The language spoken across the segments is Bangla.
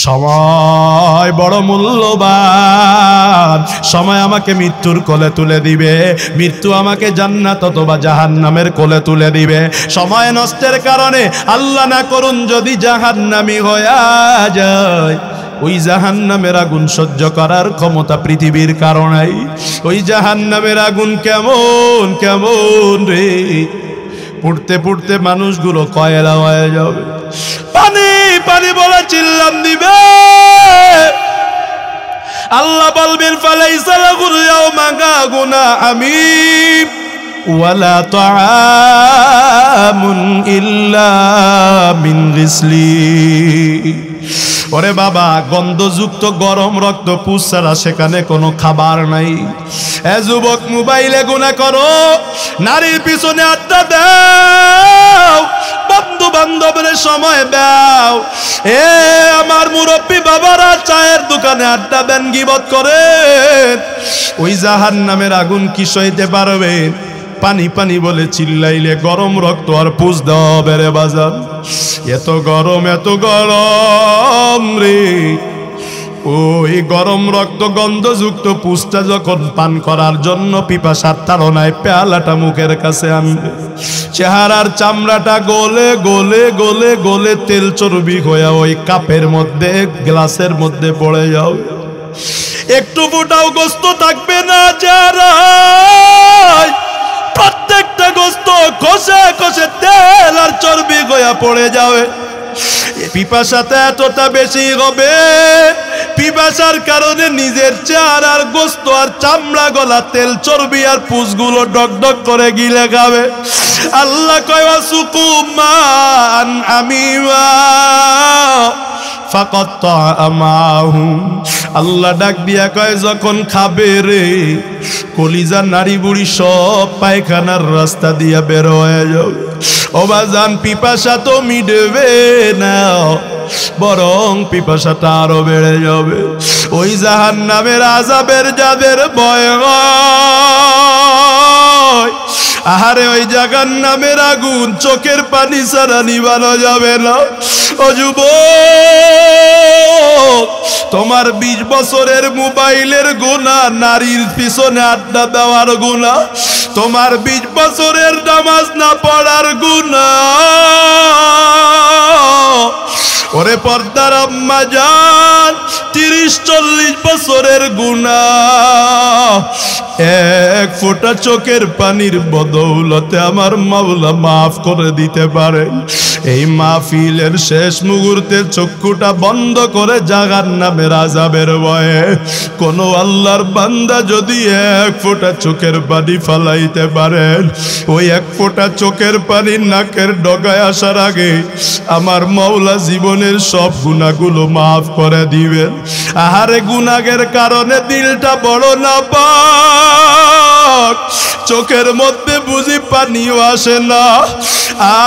সময় বড় মূল্যবান। সময় আমাকে মৃত্যুর কোলে তুলে দিবে, মৃত্যু আমাকে জান্নাত অথবা জাহান্নামের কোলে তুলে দিবে। সময় নষ্টের কারণে আল্লাহ না করুন যদি জাহান্নামী হয়ে যায়, ওই জাহান্নামের আগুন সহ্য করার ক্ষমতা পৃথিবীর কারণেই। ওই জাহান্নামের আগুন কেমন কেমন রে, পুড়তে পুড়তে মানুষগুলো কয়লা হয়ে যাবে। পানি পানি বলে চিল্লাম দিবে, আল্লাহ বলবেন ফালাইসা লাহুল ইয়াওমা গাগুনা হামীম ওয়ালা তাআমুন ইল্লা মিন গিসলিন। ওরে বাবা, গন্ধযুক্ত গরম রক্ত পুষ ছাড়া সেখানে কোনো খাবার নাই। এ যুবক, মোবাইলে গুনাহ করো, নারীর পিছনে আড্ডা দাও, বন্ধু বান্ধবের সময় দাও। এ আমার মুরব্বী বাবারা, চায়ের দোকানে আড্ডা দেন, গীবত করেন, ওই জাহান্নামের আগুন কি সইতে পারবেন? পানি পানি বলে চিল্লাইলে গরম রক্ত আর পুষ দেওয়া হবে রে বাজার। এত গরম রে, ওই গরম রক্ত গন্ধযুক্ত পুষটা যখন পান করার জন্য পিপাসার তাড়নায় পেয়ালাটা মুখের কাছে আনবে, চেহারার চামড়াটা গলে গলে গলে গলে তেল চর্বি হয়ে ওই কাপের মধ্যে গ্লাসের মধ্যে পড়ে যাবে। একটু ফোটাও গোস্ত থাকবে না চেহারায়, প্রত্যেকটা গোস্ত কষে কষে তেল আর চর্বি গয়া পড়ে যাবে। পিপাসাটা এতটা বেশি হবে, পিপাসার কারণে নিজের চেহারার গোস্ত আর চামড়া গলা তেল চর্বি আর পুষগুলো ডক ডক করে গিলে খাবে। আল্লাহ কয় ওয়াসুকুমান হামিমা ফাকাত্তা আমাহুম। আল্লাহ ডাক দিয়া কয় যখন খাবে রে, কলিজা নারী বুড়ি সব পায়খানার রাস্তা দিয়া বের হয়ে যাবে। ও বাজান, পিপাসা তো মিটবে না, বরং পিপাসাটা আরো বেড়ে যাবে। ওই জাহান্নামের আযাবের যাদের ভয় হয়, আহারে ওই জাহান্নামের আগুন চোখের পানি ছাড়া নিভানো যাবে না। ও যুবক, তোমার 20 বছরের মোবাইলের গুনাহ, নারীর পিছনে আড্ডা দেওয়ার গুনাহ, তোমার 20 বছরের নামাজ না পড়ার গুনাহ। ওরে পর্দার আম্মা জান, 30-40 বছরের গুনাহ এক ফোঁটা চোখের পানির বদৌলতে আমার মাওলা মাফ করে দিতে পারে। এই মাহফিলের শেষ মুহূর্তে চক্ষুটা বন্ধ করে জাহান্নামের আযাবের ভয়ে কোন আল্লাহর বান্দা যদি এক ফোঁটা চোখের পানি ফালাইতে পারেন, ওই এক ফোঁটা চোখের পানি নাকের ডগায় আসার আগে আমার মাওলা জীবনের সব গুনাহগুলো মাফ করে দিবেন। আহারে, গুনাহের কারণে দিলটা বড় না পাক, চোখের মধ্যে বুঝি পানিও আসে না।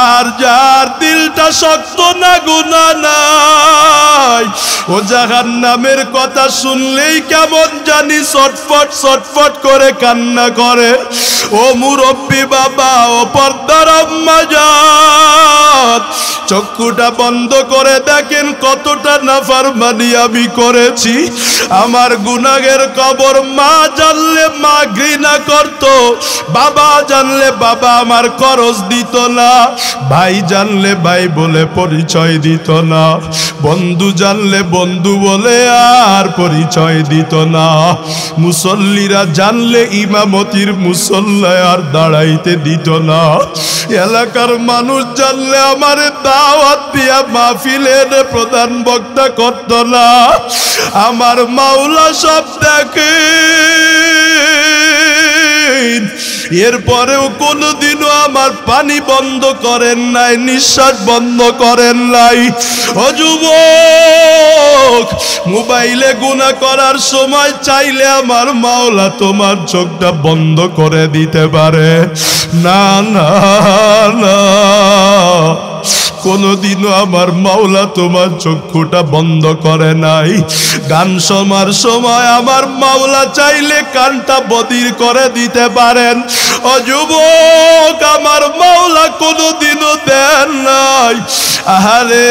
আর যার দিলটা শক্ত না, গুনাহ নাই, ও জাহান্নামের কথা শুনলেই কেমন জানি ছটফট ছটফট করে কান্না করে। ও মুরব্বী বাবা, ও পর্দার আম্মা জান, চক্ষুটা বন্ধ করে দেখেন কতটা নাফরমানি আমি করেছি। আমার গুনাহের খবর মা জানলে মা ঘৃণা করত, বাবা জানলে বাবা আমার খরচ দিত না, ভাই জানলে ভাই বলে পরিচয় দিত না, বন্ধু জানলে বন্ধু বলে আর পরিচয় দিত না, মুসল্লিরা জানলে ইমামতির মুসল্লায় আর দাঁড়াইতে দিত না, এলাকার মানুষ জানলে আমার দাওয়াত দিয়া মাহফিলের প্রধান বক্তা করত না। আমার মাওলা সব দেখে, এরপরেও কোনদিনও আমার পানি বন্ধ করেন নাই, নিঃশ্বাস বন্ধ করেন নাই। ও যুবক, মোবাইলে গুনাহ করার সময় চাইলে আমার মাওলা তোমার চোখটা বন্ধ করে দিতে পারে। না না না, কোনদিনও আমার মাওলা তোমার চক্ষুটা বন্ধ করে নাই। গান শোনার সময় আমার মাওলা চাইলে কানটা বধির করে দিতে পারেন। ও যুবক, আমার মাওলা কোনদিনও দেন নাই। আহারে,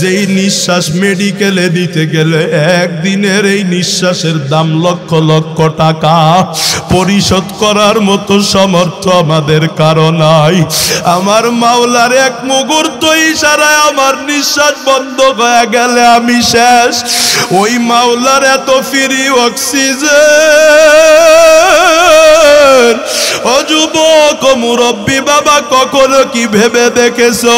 যেই নিঃশ্বাস মেডিকেলে দিতে গেলে একদিনের এই নিঃশ্বাসের দাম লক্ষ লক্ষ টাকা, পরিশোধ করার মতো সামর্থ্য আমাদের কারো নাই। আমার মাওলার এক মুহূর্ত ইশারায় আমার নিঃশ্বাস বন্ধ হয়ে গেলে আমি শেষ। ওই মাওলার এত ফ্রি অক্সিজেন, ও যুবক মুরব্বী বাবা, কখনো কি ভেবে দেখেছো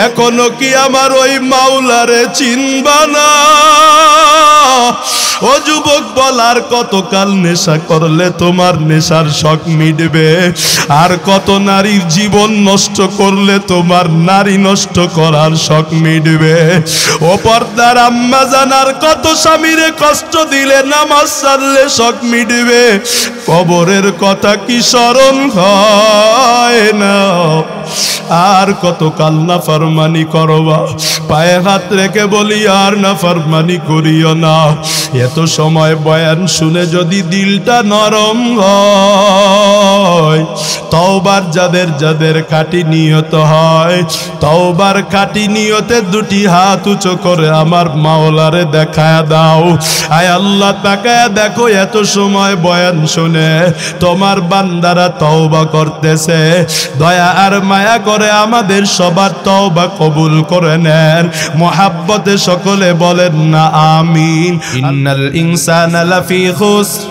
এখনো কি আমার ওই মাওলারে চিনবা না? ও যুবক বলার কতকাল নেশা করলে তোমার নেশার শখ মিটবে? আর কত নারীর জীবন নষ্ট করলে তোমার নারী নষ্ট করার শখ মিটবে? ও পর্দার আম্মা জানার কত স্বামীরে কষ্ট দিলে নামাজ ছাড়লে শখ মিটবে? কবরের কথা কি স্মরণ হয় না? আর কতকাল নাফরমানি করবা? পায়ে হাত রেখে বলি আর নাফরমানি করিও না। এত সময় বয়ান শুনে যদি দিলটা নরম হয়, তওবার যাদের যাদের খাঁটি নিয়ত হয়, তওবার খাঁটি নিয়তে দুটি হাত উঁচু করে আমার মাওলারে দেখায় দাও। আয় আল্লাহ, তাকায় দেখো এত সময় বয়ান শুনে তোমার বান্দারা তওবা করতেছে। দয়া আর মায়া করে আমাদের সবার তওবা কবুল করে নেন। মোহাব্বতে সকলে বলেন না আমিন। ইন্নাল ইনসানা লাফি খুসর।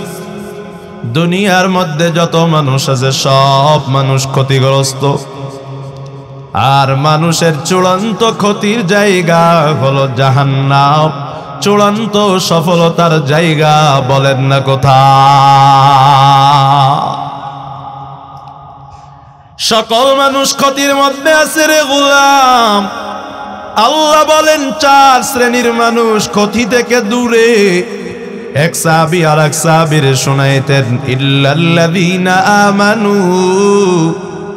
দুনিয়ার মধ্যে যত মানুষ আছে সব মানুষ ক্ষতিগ্রস্ত, আর মানুষের চূড়ান্ত ক্ষতির জায়গা হলো জাহান্নাম। চূড়ান্ত সফলতার জায়গা বলেন না কোথায়? সকল মানুষ ক্ষতির মধ্যে আছে রে গোলাম। আল্লাহ বলেন 4 শ্রেণীর মানুষ ক্ষতি থেকে দূরে। এক সাহাবী আর এক সাহাবীরে শোনাইতেন, ইল্লাল্লাযীনা আমানু,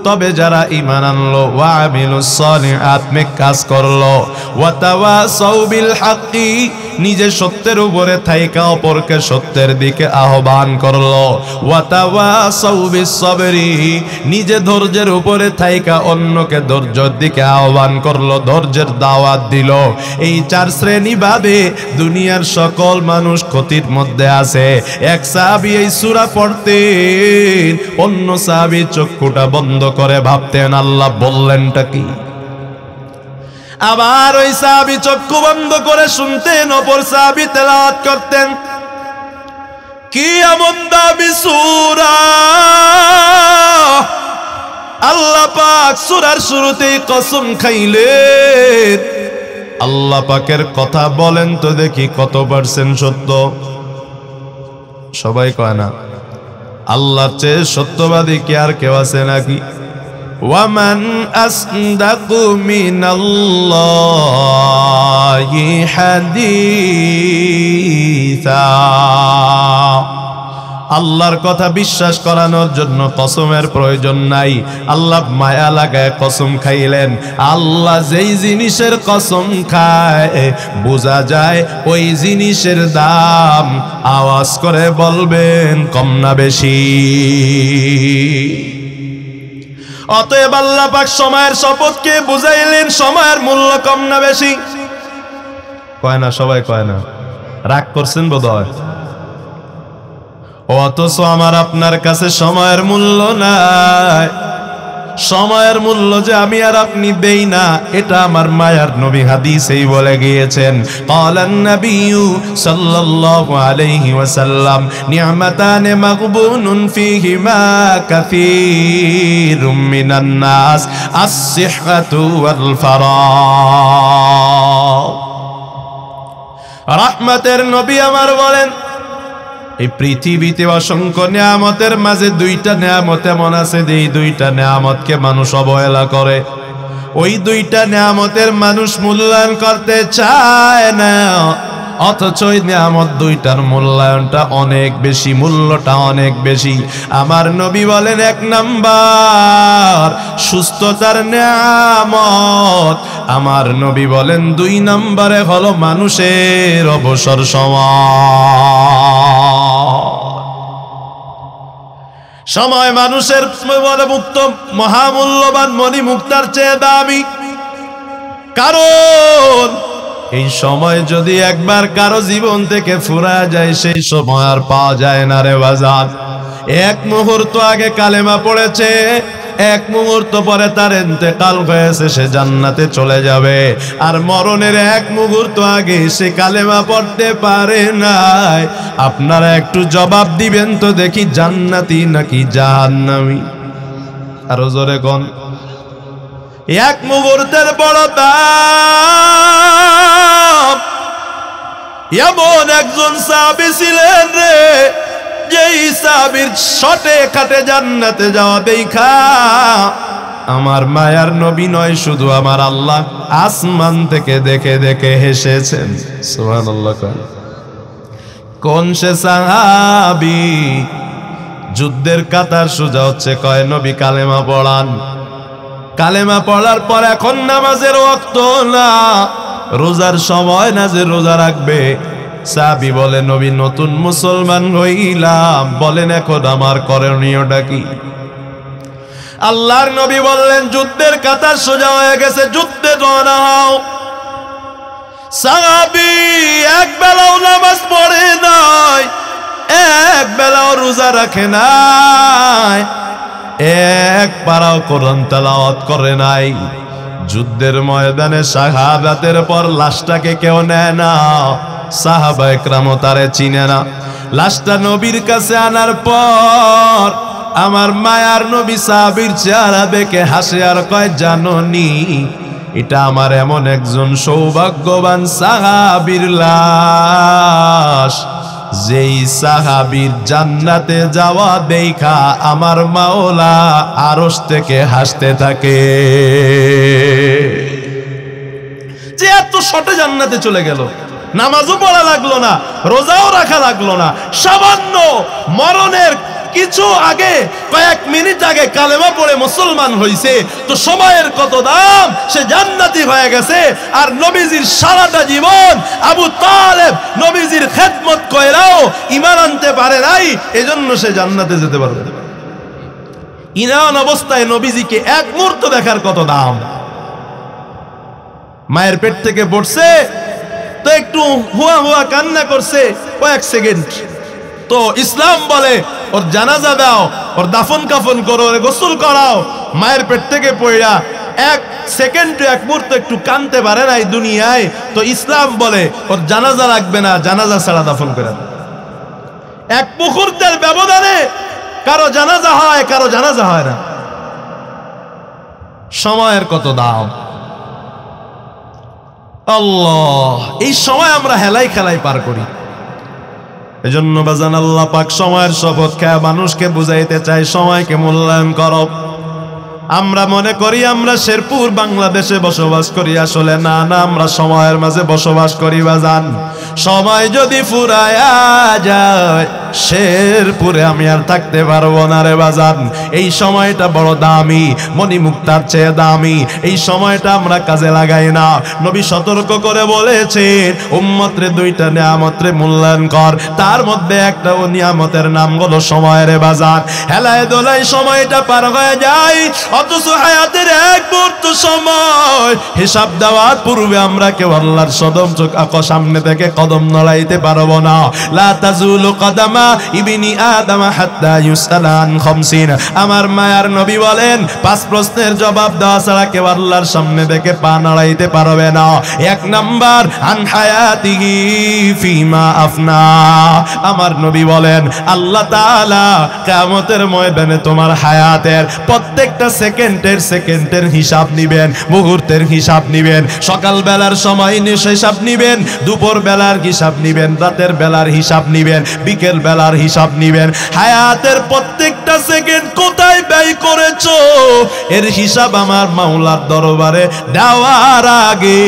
তবে যারা ঈমান আনলো, ওয়া আমিলুস সালিহাত, নেক কাজ করলো, ওয়া তাওয়াসাউ বিল হাক্কি, নিজে সত্যের উপরে থাইকা অপরকে সত্যের দিকে আহ্বান করলো, ওয়া তাওয়াসাউ বিস সাবরি, নিজে ধৈর্যের উপরে থাইকা অন্যকে ধৈর্যের দিকে আহ্বান করলো, ধৈর্যের দাওয়াত দিল। এই 4 শ্রেণী বাদে দুনিয়ার সকল মানুষ ক্ষতির মধ্যে আছে। এক সাহাবী এই সূরা পড়তেন, অন্য সাহাবী চক্ষুটা বন্ধ করে ভাবতেন আল্লাহ বললেনটা কি। আবার ওই সাহাবী চক্ষু বন্ধ করে শুনতেন, অপর সাহাবী তেলাওয়াত করতেন। কি এমন দামি সূরা! আল্লাহ পাক সূরার শুরুতেই কসম খাইলেন। আল্লাহ পাকের কথা বলেন তো দেখি কত পার্সেন্ট সত্য? সবাই কয় না। আল্লাহর চেয়ে সত্যবাদী কি আর কেউ আছে নাকি? ওয়ামান আসদাকু মিনাল্লাহি হাদিসা। আল্লাহর কথা বিশ্বাস করানোর জন্য কসমের প্রয়োজন নাই। আল্লাহ মায়া লাগায় কসম খাইলেন। আল্লাহ যেই জিনিসের কসম খায় বোঝা যায় ওই জিনিসের দাম। আওয়াজ করে বলবেন কম না বেশি? অতএব আল্লাহ পাক সময়ের শপথকে বুঝাইলেন সময়ের মূল্য কম না বেশি? কয় না, সবাই কয় না। রাগ করছেন বোধহয়। অথচ আমার আপনার কাছে সময়ের মূল্য নাই। সময়ের মূল্য যে আমি আর আপনি দেই না, এটা আমার মায়ার নবী হাদিসেই বলে গিয়েছেন। ক্বালান নাবিয়্যু সাল্লাল্লাহু আলাইহি ওয়াসাল্লাম, নি'মাতানে মাগবুনুন ফীহিমা কাসীরুম মিনান নাস, আস-সিহহাতু ওয়াল ফারাগ। রাহমাতের নবী আমার বলেন, এই পৃথিবীতে অসংখ্য নিয়ামতের মাঝে 2টা নিয়ামত এমন আছে যে এই 2টা নিয়ামতকে মানুষ অবহেলা করে। ওই 2টা নিয়ামতের মানুষ মূল্যায়ন করতে চায় না, অথচ ওই নিয়ামত 2টার মূল্যায়নটা অনেক বেশি, মূল্যটা অনেক বেশি। আমার নবী বলেন 1 নাম্বার সুস্থতার নিয়ামত। আমার নবী বলেন 2 নম্বরে হলো মানুষের অবসর সময়। মানুষের বলে মুক্ত মহামূল্যবান মণি মুক্তার চেয়ে দামি। কারণ এই সময় যদি একবার কারো জীবন থেকে ফুরায় যায় সেই সময় আর পাওয়া যায় না রে বাজার। এক মুহূর্ত আগে কালেমা পড়েছে, এক মুহূর্ত পরে তার ইন্তেকাল হয়েছে, সে জান্নাতে চলে যাবে। আর মরণের এক মুহূর্ত আগে সে কালেমা পড়তে পারে নাই। আপনারা একটু জবাব দিবেন তো দেখি, জান্নাতি নাকি জাহান্নামী? আরো জোরে কোন। এক মুহূর্তের বড় দাম। এমন একজন সাহাবী ছিলেন রে, যেই সাহাবীর শটে খাটে জান্নাতে যাওয়া দেখা আমার মায়ার নবী নয়, শুধু আমার আল্লাহ আসমান থেকে দেখে দেখে হেসেছেন। সুবহানাল্লাহ। কোন সে সাহাবী? যুদ্ধের কাতার সোজা হচ্ছে, কয় নবী কালেমা পড়ান। কালেমা পড়ার পর এখন নামাজের ওয়াক্ত না, রোজার সময় না যে রোজা রাখবে। সাহাবী বলে, নবী নতুন মুসলমান হইলাম, বলেন এখন আমার করণীয়টা কি? আল্লাহর নবী বললেন, যুদ্ধের কাতার সোজা হয়ে গেছে, যুদ্ধে রওনা হও। সাহাবী এক বেলাও নামাজ পড়ে নাই, এক বেলাও রোজা রাখে নাই, এক পারাও কোরআন তেলাওয়াত করে নাই। যুদ্ধের ময়দানে শাহাদাতের পর লাশটাকে কেউ নেয় না, সাহাবা একরামও তারে চিনে না। লাশটা নবীর কাছে আনার পর আমার মায়ার নবী সাহাবীর চেহারা দেখে হাসে আর কয়, জানোনি এটা আমার এমন একজন সৌভাগ্যবান সাহাবীর লাশ, যেই সাহাবীর জান্নাতে যাওয়া দেখা আমার মাওলা আরশ থেকে হাসতে থাকে। যে এত শটে জান্নাতে চলে গেল, নামাজও পড়া লাগলো না, রোজাও রাখা লাগলো না, সামান্য মরণের কিছু আগে, কয়েক মিনিট আগে কালেমা পড়ে মুসলমান হইছে, তো সময়ের কত দাম, সে জান্নাতি হয়ে গেছে। আর নবীজির সারাটা জীবন আবু তালেব নবীজির খেদমত কইরাও ঈমান আনতে পারে নাই, এজন্য সে জান্নাতে যেতে পারবে না। ঈমান অবস্থায় নবীজিকে এক মুহূর্ত দেখার কত দাম। মায়ের পেট থেকে পড়ছে তো একটু হুয়া হুয়া কান্না করছে কয়েক সেকেন্ড, তো ইসলাম বলে ওর জানাজা দাও, ওর দাফন কাফন করো, ওর গোসল করাও। মায়ের পেট থেকে পড়া এক সেকেন্ড এক মুহূর্ত একটু কানতে পারে নাই দুনিয়ায়, তো ইসলাম বলে ওর জানাজা লাগবে না, জানাজা ছাড়া দাফন করে দাও। এক মুহূর্তের ব্যবধানে কারো জানাজা হয়, কারো জানাজা হয় না। সময়ের কত দাম আল্লাহ! এই সময় আমরা হেলাই খেলাই পার করি। এজন্য বাজান আল্লাহ পাক সময়ের শপথ খেয়ে মানুষকে বুঝাইতে চাই, সময়কে মূল্যায়ন করো। আমরা মনে করি আমরা শেরপুর বাংলাদেশে বসবাস করি, আসলে না না, আমরা সময়ের মাঝে বসবাস করি বাজান। সময় যদি ফুরায়া যায় শেরপুরে আমি আর থাকতে পারবো না রে বাজান। এই সময়টা বড় দামি, মণিমুক্তার চেয়ে দামি। এই সময়টা আমরা কাজে লাগাই না। নবী সতর্ক করে বলেছেন, উম্মতরে দুইটা নিয়ামতরে মূল্যায়ন কর, তার মধ্যে একটা ও নিয়ামতের নাম হলো সময় রে বাজান। হেলায় দোলায় সময়টা পার হয়ে যায়, অথচ হায়াতের এক মুহূর্ত সময় হিসাব দেওয়ার পূর্বে আমরা কেউ আল্লাহর সদম চোখ সামনে থেকে কদম নড়াইতে পারবো না। লা তাজুলু কদামা ইবনি আদম হাত্তা ইউসালা আন খামসিন। আমার মায়ার নবী বলেন, 5 প্রশ্নের জবাব দেওয়া ছাড়া কেউ আল্লাহর সামনে থেকে পা নড়াইতে পারবে না। 1 নাম্বার, আন হায়াতিহি ফিমা আফনা। আমার নবী বলেন, আল্লাহ তাআলা কিয়ামতের ময়দানে তোমার হায়াতের প্রত্যেকটা সেকেন্ডের হিসাব নিবেন, মুহূর্তের হিসাব নিবেন। সকাল বেলার সময় হিসাব নিবেন, দুপুর বেলার হিসাব নিবেন, রাতের বেলার হিসাব নিবেন, বিকেল বেলার হিসাব নিবেন। হায়াতের প্রত্যেকটা সেকেন্ড কোথায় ব্যয় করেছো এর হিসাব আমার মাওলার দরবারে দেওয়ার আগে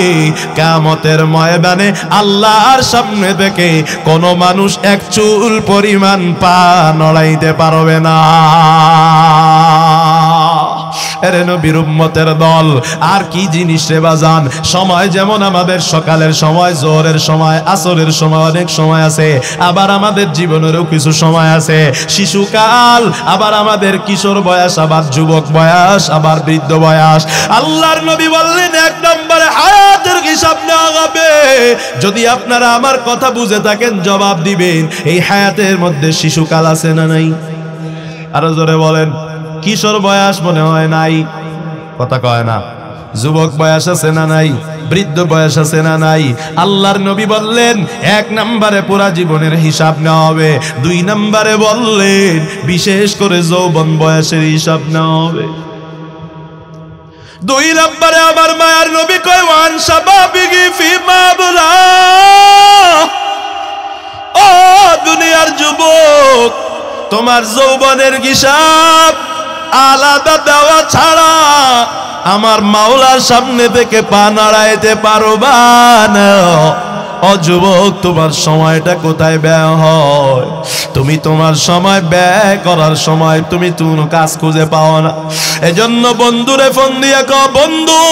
কিয়ামতের ময়দানে আল্লাহর সামনে থেকে কোনো মানুষ এক চুল পরিমাণ পা নড়াইতে পারবে না। এরে নবীর উম্মতের দল, আর কি জিনিস রে বাজান। সময় যেমন আমাদের সকালের সময়, জোহরের সময়, আসরের সময়, অনেক সময় আছে। আবার আমাদের জীবনেরও কিছু সময় আছে, শিশুকাল, আবার আমাদের কিশোর বয়স, আবার যুবক বয়স, আবার বৃদ্ধ বয়স। আল্লাহর নবী বললেন, 1 নম্বরে হায়াতের হিসাব নেওয়া হবে। যদি আপনারা আমার কথা বুঝে থাকেন জবাব দিবেন। এই হায়াতের মধ্যে শিশুকাল আছে না নাই? আরো জোরে বলেন। কিশোর বয়স মনে হয় নাই, কথা কয় না। যুবক বয়স আছে না নাই? বৃদ্ধ বয়স আছে না নাই? আল্লাহর নবী বললেন 1 নম্বরে পুরা জীবনের হিসাব নেওয়া হবে, 2 নম্বরে বললেন বিশেষ করে যৌবন বয়সের হিসাব নেওয়া হবে। 2 নম্বরে আমার মায়ার নবী কয় ওয়ান শাবাবিহি ফিমা বুলা। ও দুনিয়ার যুবক, তোমার যৌবনের হিসাব আলাদা দেওয়া ছাড়া আমার মাওলার সামনে থেকে পা নাড়াইতে পারবা না। ও যুবক, তোমার সময়টা কোথায় ব্যয় হয়? তুমি তোমার সময় ব্যয় করার সময় তুমি কোনো কাজ খুঁজে পাও না। এজন্য বন্ধুরে ফোন দিয়ে কও, বন্ধু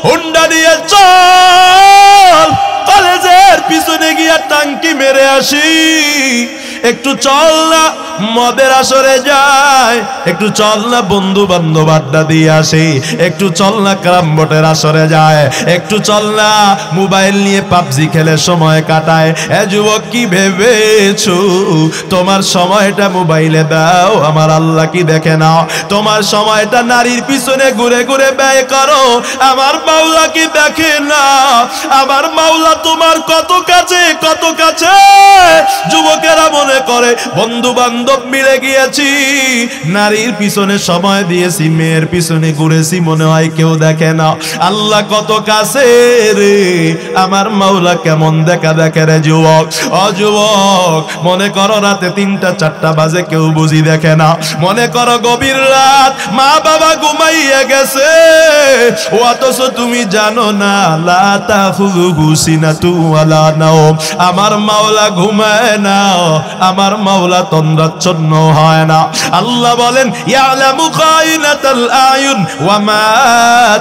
হুন্ডা নিয়ে চল, কলেজের পিছনে গিয়া টাঙ্কি মেরে আসি। একটু চল না মদের আসরে যায়, একটু চল না বন্ধু বান্ধব আড্ডা দিয়ে আসি, একটু চল না ক্যারাম বোর্ডের আসরে যায়, একটু চল না মোবাইল নিয়ে পাবজি খেলে সময় কাটায়। এ যুবক, কি ভেবেছো তোমার সময়টা মোবাইলে দাও, আমার আল্লাহ কি দেখে নাও? তোমার সময়টা নারীর পিছনে ঘুরে ঘুরে ব্যয় করো, আমার মাওলা কি দেখে না? আমার মাওলা তোমার কত কাছে, কত কাছে। যুবকেরা মনে করে বন্ধু বান্ধব মিলে গিয়েছি, নারীর পিছনে সময় দিয়েছি, মেয়ের পিছনে ঘুরেছি, মনে হয় কেউ দেখে না। আল্লাহ কত কাছে রে, আমার মাওলা কেমন দেখা দেখে রে যুবক। ও যুবক, মনে করো রাতে 3টা 4টা বাজে, কেউ বুঝি দেখে না। মনে করো গভীর রাত, মা বাবা ঘুমাইয়া গেছে, অথচ তুমি জানো না লা তাখুযুহু সিনাতুন ওয়ালা নাওম, আমার মাওলা ঘুমায় না, আমার মাওলা তন্দ্রাচ্ছন্ন হয় না। আল্লাহ বলেন ইয়ালামু খাইনাতাল আয়ুন ওয়া মা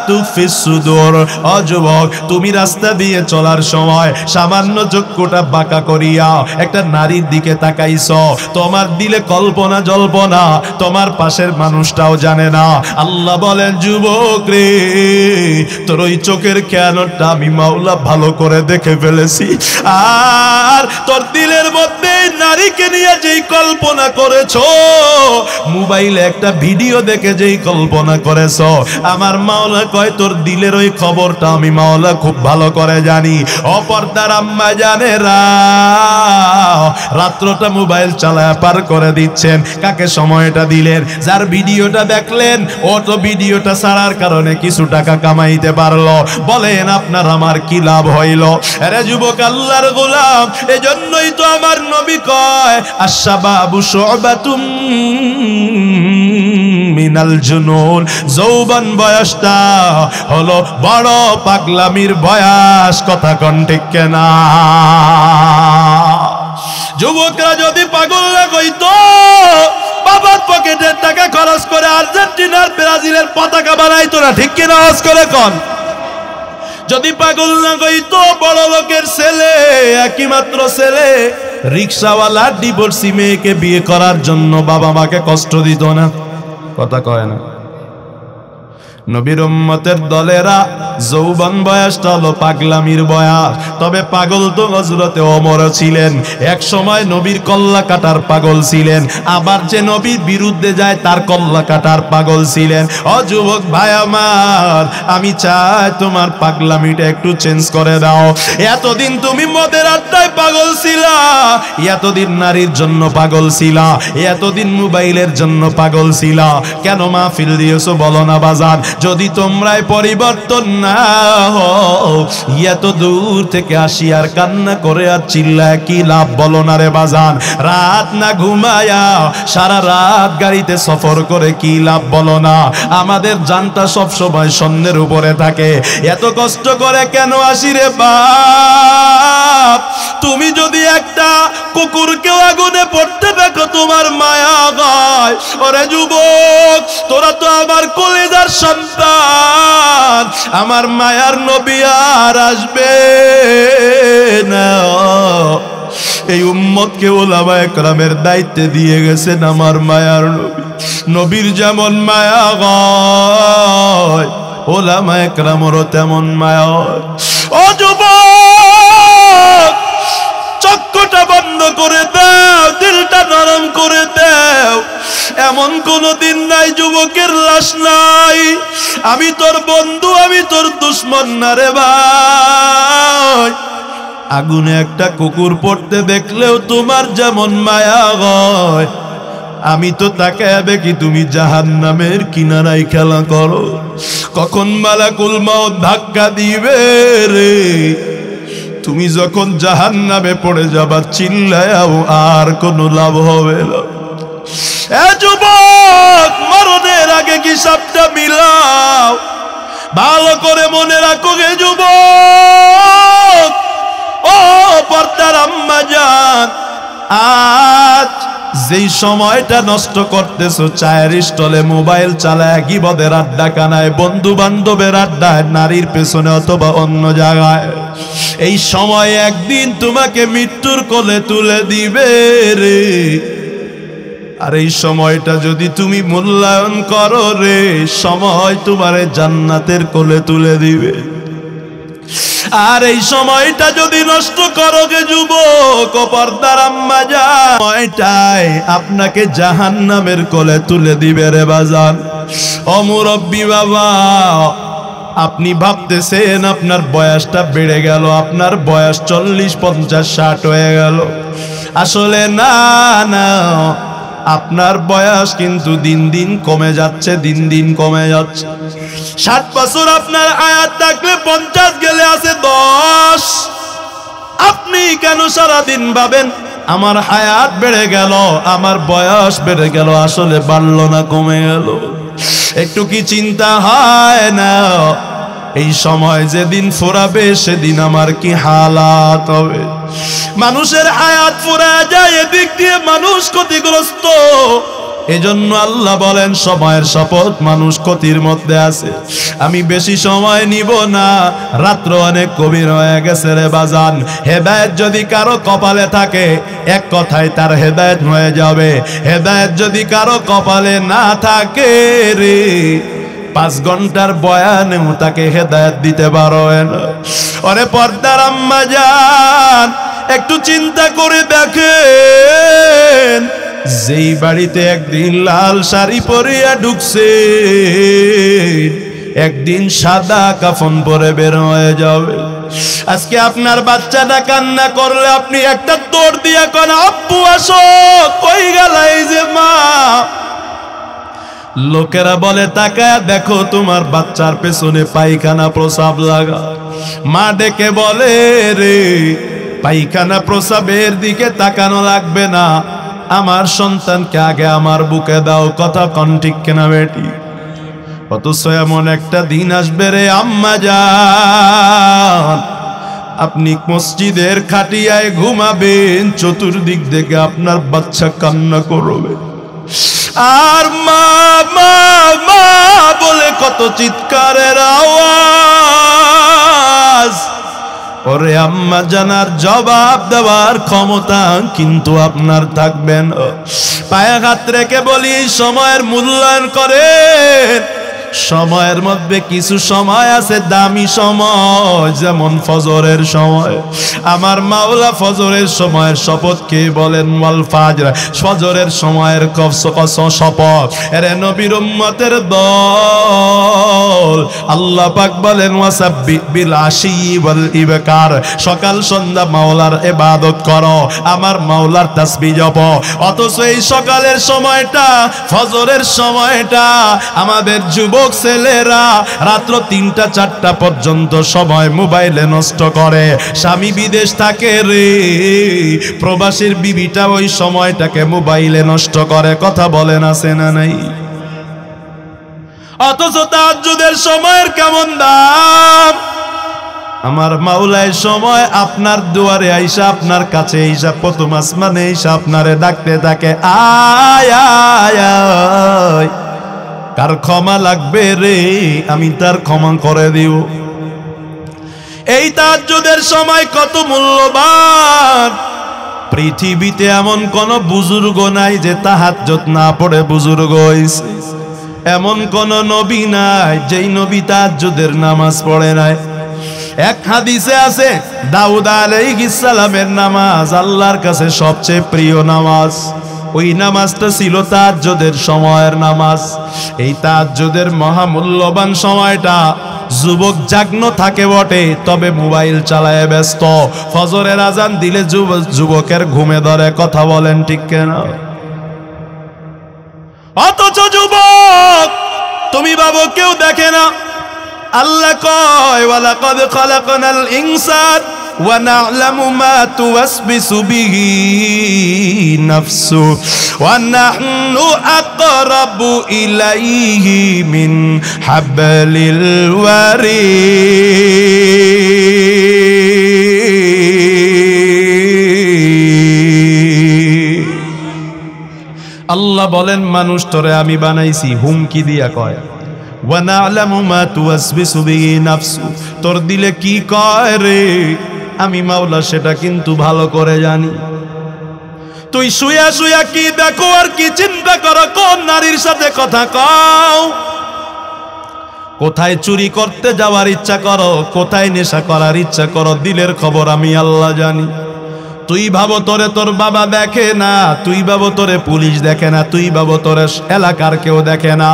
তুফিস সুদূর। ও যুবক, তুমি রাস্তা দিয়ে চলার সময় সামান্য চক্ষুটা বাঁকা করিয়া একটা নারীর দিকে তাকাইছো, তোমার দিলে কল্পনা জল্পনা তোমার পাশের মানুষটাও জানে না। আল্লাহ বলেন যুবক রে, তোর ওই চোখের খেয়ালটা আমি মাওলা ভালো করে দেখে ফেলেছি। আর তোর দিলের মধ্যে নারীকে নিয়ে যেই কল্পনা করেছো, মোবাইলে একটা ভিডিও দেখে যেই কল্পনা করেছো, আমার মাওলা কয় তোর দিলের ওই খবরটা আমি মাওলা খুব ভালো করে জানি। অপর্দার আম্মা জানেরা, রাত্রটা মোবাইল চালায় পার করে দিচ্ছেন, কাকে সময়টা দিলেন? যার ভিডিওটা দেখলেন, ও তো ভিডিওটা ছাড়ার কারণে কিছু টাকা কামাইতে পারলো। বলেন আপনার আমার কি লাভ হইল? আরে যুবক আল্লাহর গোলাম, এজন্যই তো আমার নবী কয় আশ-শাবাবু শু'বাতুম মিনাল জুনুন। যৌবন বয়সটা হলো বড় পাগলামির বয়স, কথা কোন ঠিক কিনা? যুবকরা যদি পাগল না হইতো, বাবার পকেটের টাকা খরচ করে আর্জেন্টিনার ব্রাজিলের পতাকা বানাইতো না, ঠিক কিনা? আওয়াজ করে কোন? যদি পাগল না হইতো, বড় লোকের ছেলে, একই মাত্র ছেলে, রিক্সাওয়ালা ডিভোর্সি মেয়েকে বিয়ে করার জন্য বাবা মাকে কষ্ট দিত না, কথা কয় না? নবীর উম্মতের দলেরা যৌবন বয়সটা হলো পাগলামির বয়স। তবে পাগল তো হযরতে ওমর ছিলেন, এক সময় নবীর কল্লা কাটার পাগল ছিলেন, আবার যে নবীর বিরুদ্ধে যায় তার কল্লা কাটার পাগল ছিলেন। ও যুবক ভাই আমার, আমি চাই তোমার পাগলামিটা একটু চেঞ্জ করে দাও। এতদিন তুমি মদের আড্ডায় পাগল ছিলা, এতদিন নারীর জন্য পাগল ছিলা, এতদিন মোবাইলের জন্য পাগল ছিলা, কেন মাহফিল দিয়েছো বলো না বাজান? যদি তোমরাই পরিবর্তন না হও, এত দূর থেকে আসি আর কান্না করে আর চিল্লায় কি লাভ বলো না রে বাজান? রাত না ঘুমায়া সারা রাত গাড়িতে সফর করে কি লাভ বলো না? আমাদের জানটা সব সময় শূন্যের উপরে থাকে, এত কষ্ট করে কেন আসি রে বাপ? তুমি যদি একটা কুকুরকেও আগুনে পড়তে দেখো তোমার মায়া হয়। ওরে যুবক, তোরা তো আমার কলিজার সন্তান, আমার মায়ার নবী আর আসবে না। এই উম্মতকে ওলামায়ে কেরামের দায়িত্বে দিয়ে গেছেন আমার মায়ার নবী। নবীর যেমন মায়া হয়, ওলামায়ে কেরামেরও তেমন মায়া হয়। ও যুবক, এমন কোন দিন নাই যুবকের লাশ নাই। আমি তোর বন্ধু, আমি তোর দুশ্মন না রে ভাই। আগুনে একটা কুকুর পড়তে দেখলেও তোমার যেমন মায়া হয়, আমি তো তাকায় দেখি তুমি জাহান্নামের কিনারায় খেলা করো। কখন মালাকুল মউত ধাক্কা দিবে রে, তুমি যখন জাহান্নামে পড়ে যাবা চিল্লায়াও আর কোনো লাভ হবে না। এ যুবক, মরণের আগে হিসাবটা মিলাও, ভালো করে মনে রাখো গে যুবক। ও পর্দার আম্মা জান, আজ যেই সময়টা নষ্ট করতেছো চায়ের স্টলে মোবাইল চালায়, গিবদের আড্ডা কানায়, বন্ধু বান্ধবের আড্ডায়, নারীর পেছনে অথবা অন্য জায়গায়, এই সময় একদিন তোমাকে মৃত্যুর কোলে তুলে দিবে রে। আর এই সময়টা যদি তুমি মূল্যায়ন করো রে, সময় তোমারে জান্নাতের কোলে তুলে দিবে। আর এই সময়টা যদি নষ্ট করো গে যুবক, পর্দার আম্মা জান, সময়টাই আপনাকে জাহান্নামের কোলে তুলে দিবে রে বাজান। ও মুরব্বি বাবা, আপনি ভাবতেছেন আপনার বয়সটা বেড়ে গেল, আপনার বয়স 40, 50, 60 হয়ে গেল। আসলে না না, আপনার বয়স কিন্তু দিন দিন কমে যাচ্ছে, দিন দিন কমে যাচ্ছে। 60 বছর আপনার হায়াত থাকলে 50 গেলে আছে 10। আপনি কেন সারাদিন ভাবেন আমার হায়াত বেড়ে গেল, আমার বয়স বেড়ে গেল? আসলে বাড়লো না, কমে গেল। একটু কি চিন্তা হয় না এই সময় যেদিন ফুরাবে সেদিন আমার কি হালাত হবে? মানুষের হায়াত ফুরায় যায়, এদিক দিয়ে মানুষ ক্ষতিগ্রস্ত। এজন্য আল্লাহ বলেন সময়ের শপথ, মানুষ ক্ষতির মধ্যে আছে। আমি বেশি সময় নিব না, রাত্র অনেক গভীর হয়ে গেছে রে বাজান। হেদায়েত যদি কারো কপালে থাকে, এক কথায় তার হেদায়েত হয়ে যাবে। হেদায়েত যদি কারো কপালে না থাকে রে, 5 ঘন্টার বয়ানেও তাকে হেদায়েত দিতে পারো না। ওরে পর্দার আম্মা জান, একটু চিন্তা করে দেখেন, যেই বাড়িতে একদিন লাল শাড়ি পরিয়া ঢুকছে, একদিন সাদা কাফন পরে বের হয়ে যাবে। আজকে আপনার বাচ্চাটা কান্না করলে আপনি একটা দৌড় দিয়া কোন আব্বু আসো, কই গেল এই যে মা? লোকেরা বলে তাকায় দেখো তোমার বাচ্চার পেছনে পায়খানা প্রসাব লাগা। মা ডেকে বলে রে, পায়খানা প্রসাবের দিকে তাকানো লাগবে না, আমার সন্তানকে আগে আমার বুকে দাও। কথা কন ঠিক কেনা বেটি? অথচ এমন একটা দিন আসবে রে আম্মা জান, আপনি মসজিদের খাটিয়ায় ঘুমাবেন, চতুর্দিক থেকে আপনার বাচ্চা কান্না করবে, আর মা মা মা বলে কত চিৎকারের আওয়াজ। ওরে আম্মা জানার জবাব দেওয়ার ক্ষমতা কিন্তু আপনার থাকবে না। পায়ে হাত রেখে বলি, সময়ের মূল্যায়ন করেন। সময়ের মধ্যে কিছু সময় আছে দামি সময়, যেমন ফজরের সময়। আমার মাওলা ফজরের সময়ের শপথ কে বলেন? ওয়াল ফাজর, ফজরের সময়ের শপথ। এরে নবীর উম্মতের দল, আল্লাহ পাক বলেন ওয়াসাব্বি বিল আশি ওয়াল ইবকার, সকাল সন্ধ্যা মাওলার ইবাদত করো, আমার মাওলার তাসবিহ জপো। অথচ এই সকালের সময়টা, ফজরের সময়টা আমাদের যুবক ছেলেরা রাত্র 3টা 4টা পর্যন্ত সময় মোবাইলে নষ্ট করে। স্বামী বিদেশ থাকে রে, প্রবাসীর বিবিটা ওই সময়টাকে মোবাইলে নষ্ট করে। কথা বলেন আছে না নাই? অথচ তাহাজ্জুদের সময়ের কেমন দাম! আমার মাওলায় সময় আপনার দুয়ারে আইসা, আপনার কাছে আইসা, প্রথম আসমানে আইসা আপনারে ডাকতে থাকে, আয় আয় আয়, কার ক্ষমা লাগবে রে, আমি তার ক্ষমা করে দিব। এই তাহাজ্জুদের সময় কত মূল্যবান! পৃথিবীতে এমন কোন বুজুর্গ নাই যে তাহাজ্জুদ না পড়ে বুজুর্গ হইছে। এমন কোন নবী নাই যেই নবী তাহাজ্জুদের নামাজ পড়ে নাই। এক হাদিসে আছে, দাউদ আলাইহিস সালামের নামাজ আল্লাহর কাছে সবচেয়ে প্রিয় নামাজ। ওই নামাজটা ছিল তাহাজ্জুদের সময়ের নামাজ। এই তাহাজ্জুদের মহামূল্যবান সময়টা যুবক জাগ্ন থাকে বটে, তবে মোবাইল চালায় ব্যস্ত। ফজরের আজান দিলে যুবকের ঘুমে ধরে। কথা বলেন ঠিক কেনা? অথচ যুবক তুমি ভাবো কেউ দেখে না। আল্লাহ কয় ওয়ালাকাদ খালাকনাল ইনসান ওয়া না'লামু মা তুওয়াসবিসু বিহি নাফসু ওয়া নাহনু আকরাবু ইলাইহি মিন হাবলিল ওয়ারিদ। আল্লাহ বলেন মানুষ তোরে আমি বানাইছি হুমকি দিয়া কয় ওয়া না'লামু মা তুওয়াসবিসু বিহি নাফসু, তোর দিলে কি কয় রে আমি মাওলা সেটা কিন্তু ভালো করে জানি। তুই শুয়া শুয়া কি দেখো আর কি চিন্তা করো, কোন নারীর সাথে কথা কও, কোথায় চুরি করতে যাওয়ার ইচ্ছা করো, কোথায় নেশা করার ইচ্ছা করো, দিলের খবর আমি আল্লাহ জানি। তুই ভাবো তোরে তোর বাবা দেখে না, তুই ভাবো তোরে পুলিশ দেখে না, তুই ভাবো তোরে এলাকার কেউ দেখে না।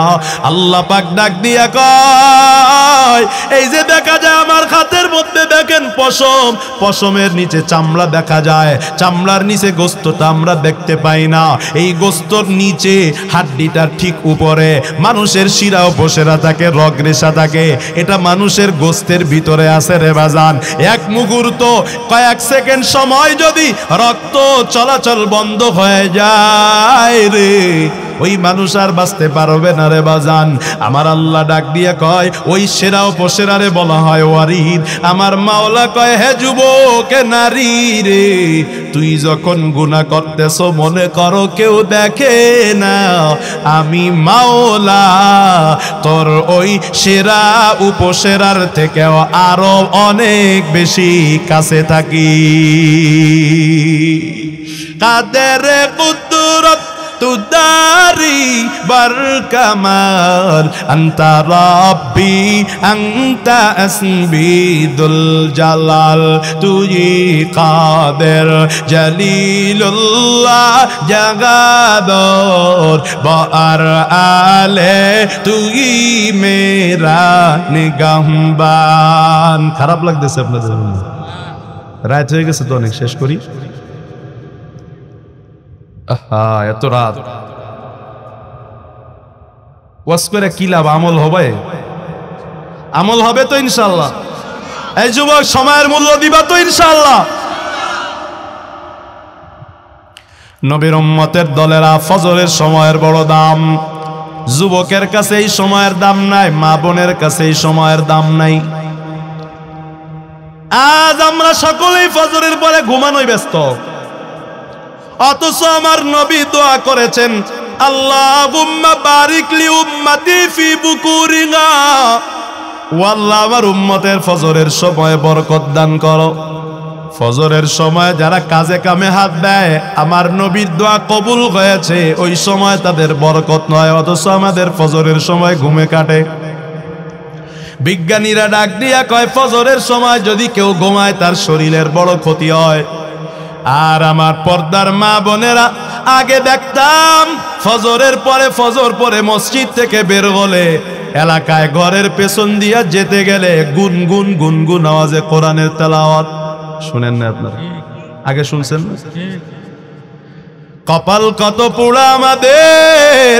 আল্লাহ পাক ডাক দিয়া কয় এই যে দেখা যায় আমার হাতের মধ্যে দেখেন পশম, পশমের নিচে চামড়া দেখা যায়, চামড়ার নিচে গোস্তটা আমরা দেখতে পাই না। এই গোস্তর নিচে হাড্ডিটার ঠিক উপরে মানুষের শিরা উপশিরা থাকে, রগ রেশা থাকে। এটা মানুষের গোস্তের ভিতরে আছে রে বাজান। এক মুহূর্ত কয়েক সেকেন্ড সময় যদি রক্ত চলাচল বন্ধ হয়ে যায় রে, ওই মানুষ আর বাঁচতে পারবে না রে বাজান। আমার আল্লাহ ডাক দিয়ে কয় ওই সেরা উপসেরারে বলা হয় ওয়ারিদ। আমার মাওলা কয় হে যুবক নারী রে, তুই যখন গুনাহ করতেছো মনে করো কেউ দেখে না, আমি মাওলা তোর ওই সেরা উপসেরার থেকেও আরো অনেক বেশি কাছে থাকি। কাদের কুদরত তুদারি বার কামাল আন্তা রাব্বি আন্তা আসবিদুল জালাল, তুই কাদের জলিলুল্লাহ জাগাদর বার আলে তুই মেরা নিগাহবান। খারাপ লাগতেছে আপনাদের? রাত হয়ে গেছে তো অনেক, শেষ করি। এত রাত ওয়াজ করে কি লাভ? আমল হবে? আমল হবে তো ইনশাআল্লাহ? এই যুবক সময়ের মূল্য দিবা তো ইনশাআল্লাহ? নবীর উম্মতের দলেরা ফজরের সময়ের বড় দাম। যুবকের কাছে এই সময়ের দাম নাই, মা বোনের কাছে এই সময়ের দাম নাই। আজ আমরা সকলেই ফজরের পরে ঘুমানোই ব্যস্ত, অথচ আমার নবী দোয়া করেছেন আল্লাহুম্মা বারিক লি উম্মতি ফি বুকুরিনা, ও আল্লাহ আমার উম্মতের ফজরের সময় বরকত দান করো। ফজরের সময় যারা কাজে কামে হাত দেয় আমার নবীর দোয়া কবুল হয়েছে, ওই সময় তাদের বরকত নয়, অথচ আমাদের ফজরের সময় ঘুমে কাটে। বিজ্ঞানীরা ডাক দিয়া কয় ফজরের সময় যদি কেউ ঘুমায় তার শরীরের বড় ক্ষতি হয়। আর আমার পর্দার মা বোনেরা, আগে দেখতাম ফজরের পরে ফজর পরে মসজিদ থেকে বের হলে এলাকায় ঘরের পেছন দিয়া যেতে গেলে গুনগুন গুনগুন আওয়াজে কোরআনের তেলাওয়াত। শুনেন না আপনারা? আগে শুনছেন? কপাল কত পোড়া আমাদের।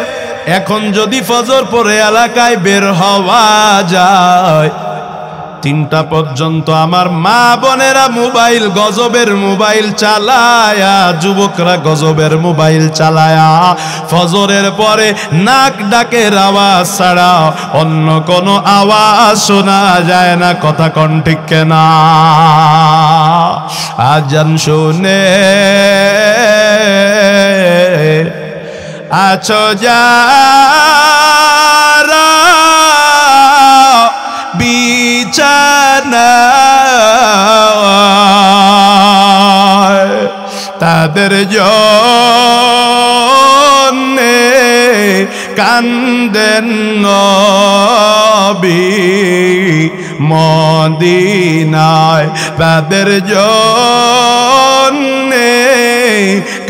এখন যদি ফজর পরে এলাকায় বের হওয়া যায় 3টা পর্যন্ত আমার মা বোনেরা মোবাইল, গজবের মোবাইল চালায়া, যুবকরা গজবের মোবাইল চালায়া ফজরের পরে নাক ডাকের আওয়াজ ছাড়া অন্য কোনো আওয়াজ শোনা যায় না। কথা কোন ঠিক কেনা? আজান শুনে আছো যারা বিছানায়, তাদের জন্যে কান্দেন নবী মদিনায়, তাদের জন্যে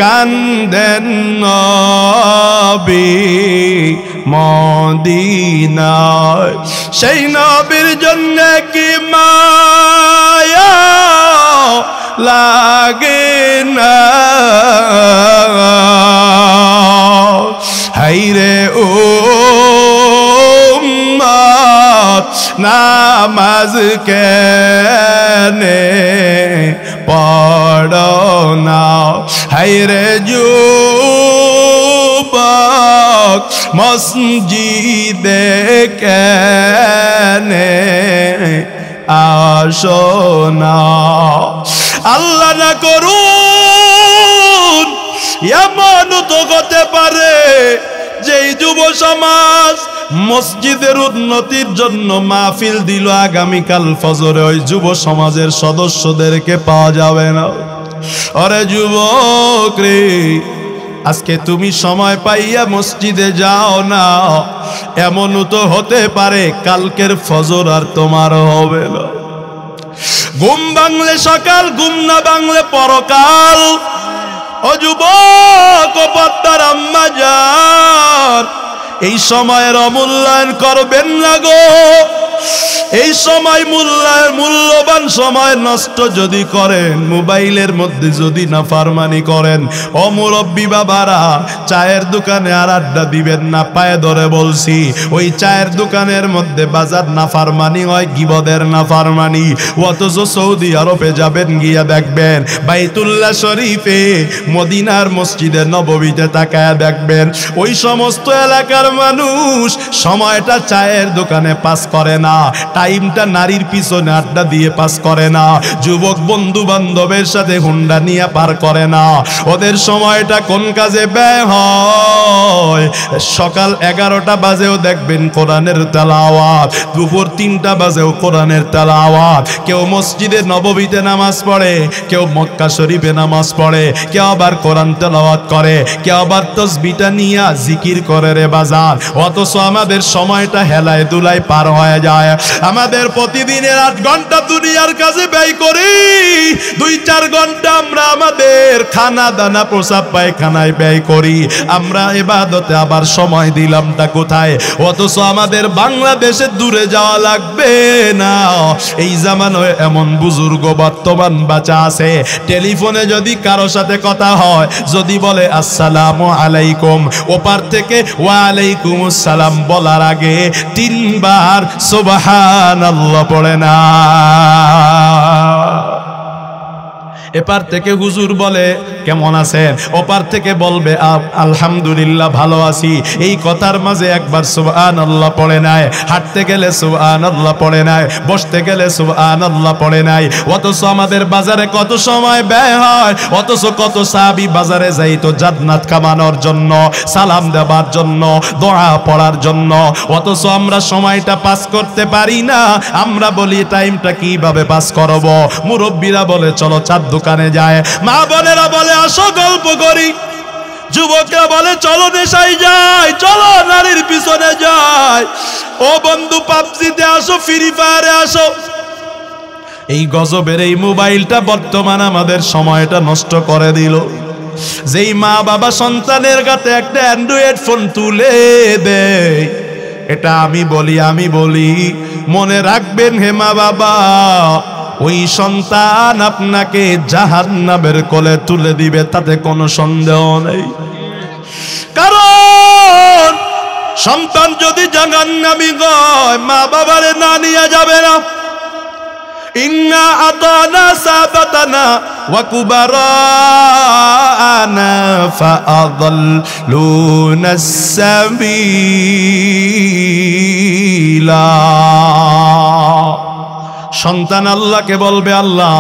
কান্দেন নবী মদিনায়। সেই নবীর জন্য কি মায়া লাগে না, হাইরে ও নামাজ কেনে পড়ো না, হাইরে যুবক মসজিদে কেনে আসো না। আল্লাহ না করুন এমন তো হতে পারে যেই যুব সমাজ মসজিদের উন্নতির জন্য মাহফিল দিল, আগামীকাল ফজরে ওই যুব সমাজের সদস্যদেরকে পাওয়া যাবে না। আরে যুবক রে, আজকে তুমি সময় পাইয়া মসজিদে যাও না, এমনও তো হতে পারে কালকের ফজর আর তোমার হবে না। ঘুম ভাঙলে সকাল, ঘুম না ভাঙলে পরকাল। ও যুবক, ও পদ্মার আম্মা জান, এই সময়ের অমূল্যায়ন করবেন না গো। এই সময় মূল্যবান সময় নষ্ট যদি করেন, মোবাইলের মধ্যে যদি নাফরমানি করেন, ও মুরব্বি বাবারা, চায়ের দোকানে আর আড্ডা দিবেন না। পায়ে ধরে বলছি, ওই চায়ের দোকানের মধ্যে বাজার নাফরমানি হয়, গিবদের নাফরমানি। অথচ সৌদি আরবে যাবেন, গিয়া দেখবেন বাইতুল্লাহ শরীফে, মদিনার মসজিদে নববীতে তাকায়া দেখবেন ওই সমস্ত এলাকার মানুষ সময়টা চায়ের দোকানে পাস করে না, টাইমটা নারীর পিছনে আড্ডা দিয়ে পাস করে না, যুবক বন্ধু বান্ধবের সাথে হুন্ডা নিয়ে পার করে না। ওদের সময়টা কোন কাজে ব্যয় হয়? সকাল 11টা বাজেও দেখবেন কোরআনের তেলাওয়াত, দুপুর 3টা বাজেও কোরআনের তেলাওয়াত। কেউ মসজিদে নববীতে নামাজ পড়ে, কেউ মক্কা শরীফে নামাজ পড়ে, কেউ আবার কোরআন তেলাওয়াত করে, কেউ আবার তাসবিহটা নিয়ে জিকির করে রে বাজার। অথচ আমাদের সময়টা হেলায় দুলায় পার হয়ে যায়। আমাদের প্রতিদিনের 8 ঘন্টা দুনিয়ার কাজে ব্যয় করি, 2-4 ঘন্টা আমরা আমাদের খানা দানা প্রসাব পায়খানায় ব্যয় করি। আমরা ইবাদতে আবার সময় দিলামটা কোথায়? অথচ আমাদের বাংলাদেশে দূরে যাওয়া লাগবে না। এই জামানায় এমন বুজুর্গ বর্তমান বাঁচা আছে, টেলিফোনে যদি কারো সাথে কথা হয়, যদি বলে আসসালামু আলাইকুম, ওপার থেকে ওয়া আলাইকুম আসসালাম বলার আগে 3 বার সুবহানাল্লাহ পড়ে না। এপার থেকে হুজুর বলে কেমন আছেন, ওপার থেকে বলবে আলহামদুলিল্লাহ ভালো আছি। এই কথার মাঝে একবার সুবহানাল্লাহ পড়ে নাই। হাঁটতে গেলে সুবহানাল্লাহ পড়ে নাই, বসতে গেলে সুবহানাল্লাহ পড়ে নাই। অথচ আমাদের বাজারে কত সময় ব্যয় হয়, অথচ কত সাহাবী বাজারে যাইতো জান্নাত কামানোর জন্য, সালাম দেবার জন্য, দোয়া পড়ার জন্য। অথচ আমরা সময়টা পাস করতে পারি না। আমরা বলি টাইমটা কিভাবে পাস করব। মুরব্বীরা বলে চলো চাঁদ দোকানে যায়, মা বোনেরা বলে আসো গল্প করি, যুবকরা বলে চলো নেশায় যাই, চলো নারীর পিছনে যাই, ও বন্ধু পাবজিতে আসো, ফ্রি ফায়ারে আসো। এই গজবের এই মোবাইলটা বর্তমান আমাদের সময়টা নষ্ট করে দিল। যেই মা বাবা সন্তানের কাছে একটা অ্যান্ড্রয়েড ফোন তুলে দেয়, এটা আমি বলি মনে রাখবেন হে মা বাবা, ওই সন্তান আপনাকে জাহান্নামের কোলে তুলে দিবে, তাতে কোনো সন্দেহ নেই। কারণ সন্তান যদি জাহান্নামী হয়, মা বাবারে না নিয়ে যাবে না। ইন্না আতানা সাদাতানা ওয়া কুবারানা ফাআযাল্লুনাস সাবিলা। সন্তান আল্লাহকে বলবে, আল্লাহ